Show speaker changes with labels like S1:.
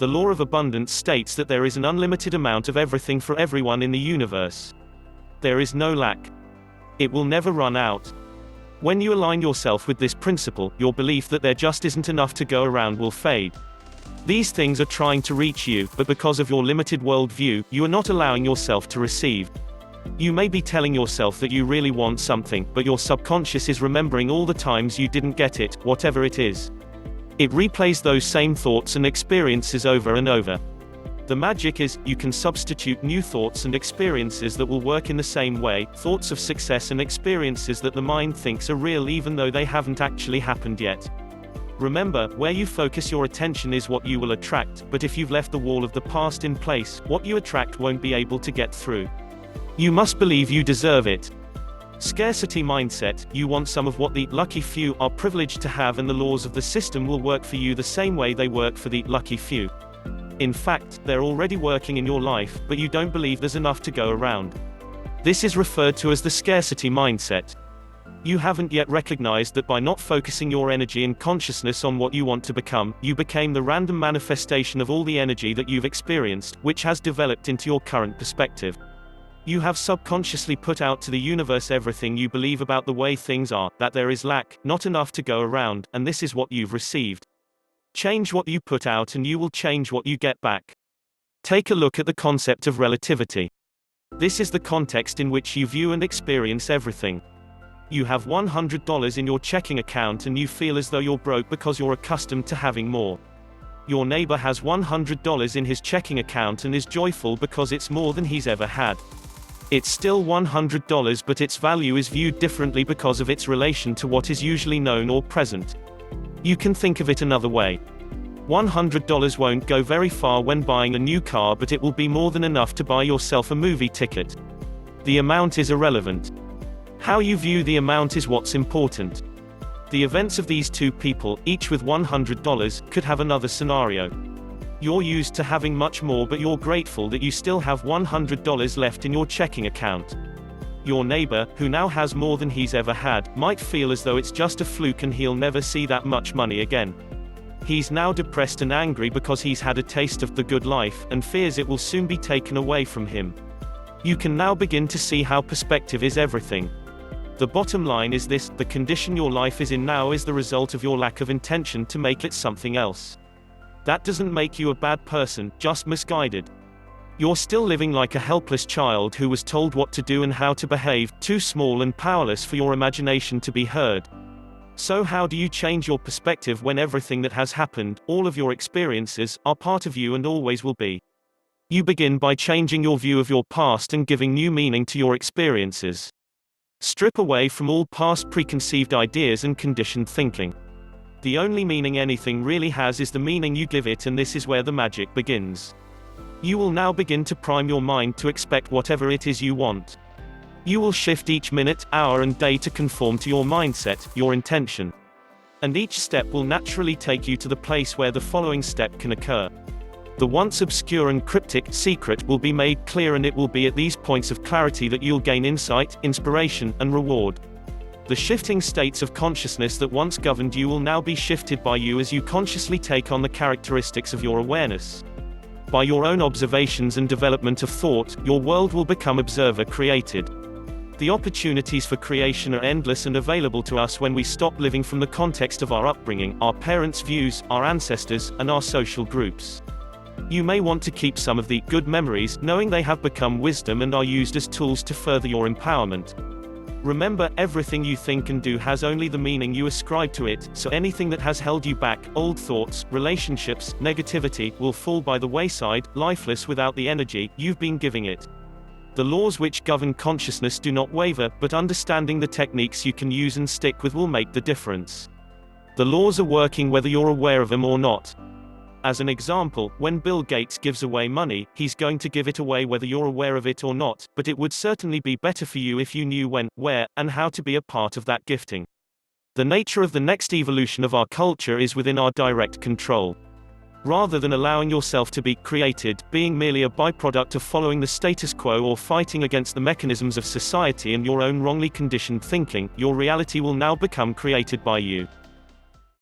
S1: The law of abundance states that there is an unlimited amount of everything for everyone in the universe. There is no lack. It will never run out. When you align yourself with this principle, your belief that there just isn't enough to go around will fade. These things are trying to reach you, but because of your limited worldview, you are not allowing yourself to receive. You may be telling yourself that you really want something, but your subconscious is remembering all the times you didn't get it, whatever it is. It replays those same thoughts and experiences over and over. The magic is, you can substitute new thoughts and experiences that will work in the same way, thoughts of success and experiences that the mind thinks are real even though they haven't actually happened yet. Remember, where you focus your attention is what you will attract, but if you've left the wall of the past in place, what you attract won't be able to get through. You must believe you deserve it. Scarcity mindset, you want some of what the lucky few are privileged to have, and the laws of the system will work for you the same way they work for the lucky few. In fact, they're already working in your life, but you don't believe there's enough to go around. This is referred to as the scarcity mindset. You haven't yet recognized that by not focusing your energy and consciousness on what you want to become, you became the random manifestation of all the energy that you've experienced, which has developed into your current perspective. You have subconsciously put out to the universe everything you believe about the way things are, that there is lack, not enough to go around, and this is what you've received. Change what you put out and you will change what you get back. Take a look at the concept of relativity. This is the context in which you view and experience everything. You have $100 in your checking account and you feel as though you're broke because you're accustomed to having more. Your neighbor has $100 in his checking account and is joyful because it's more than he's ever had. It's still $100, but its value is viewed differently because of its relation to what is usually known or present. You can think of it another way. $100 won't go very far when buying a new car, but it will be more than enough to buy yourself a movie ticket. The amount is irrelevant. How you view the amount is what's important. The events of these two people, each with $100, could have another scenario. You're used to having much more, but you're grateful that you still have $100 left in your checking account. Your neighbor, who now has more than he's ever had, might feel as though it's just a fluke and he'll never see that much money again. He's now depressed and angry because he's had a taste of the good life, and fears it will soon be taken away from him. You can now begin to see how perspective is everything. The bottom line is this: the condition your life is in now is the result of your lack of intention to make it something else. That doesn't make you a bad person, just misguided. You're still living like a helpless child who was told what to do and how to behave, too small and powerless for your imagination to be heard. So how do you change your perspective when everything that has happened, all of your experiences, are part of you and always will be? You begin by changing your view of your past and giving new meaning to your experiences. Strip away from all past preconceived ideas and conditioned thinking. The only meaning anything really has is the meaning you give it, and this is where the magic begins. You will now begin to prime your mind to expect whatever it is you want. You will shift each minute, hour and day to conform to your mindset, your intention. And each step will naturally take you to the place where the following step can occur. The once obscure and cryptic secret will be made clear, and it will be at these points of clarity that you'll gain insight, inspiration, and reward. The shifting states of consciousness that once governed you will now be shifted by you as you consciously take on the characteristics of your awareness. By your own observations and development of thought, your world will become observer-created. The opportunities for creation are endless and available to us when we stop living from the context of our upbringing, our parents' views, our ancestors, and our social groups. You may want to keep some of the good memories, knowing they have become wisdom and are used as tools to further your empowerment. Remember, everything you think and do has only the meaning you ascribe to it, so anything that has held you back, old thoughts, relationships, negativity, will fall by the wayside, lifeless without the energy you've been giving it. The laws which govern consciousness do not waver, but understanding the techniques you can use and stick with will make the difference. The laws are working whether you're aware of them or not. As an example, when Bill Gates gives away money, he's going to give it away whether you're aware of it or not, but it would certainly be better for you if you knew when, where, and how to be a part of that gifting. The nature of the next evolution of our culture is within our direct control. Rather than allowing yourself to be created, being merely a byproduct of following the status quo or fighting against the mechanisms of society and your own wrongly conditioned thinking, your reality will now become created by you.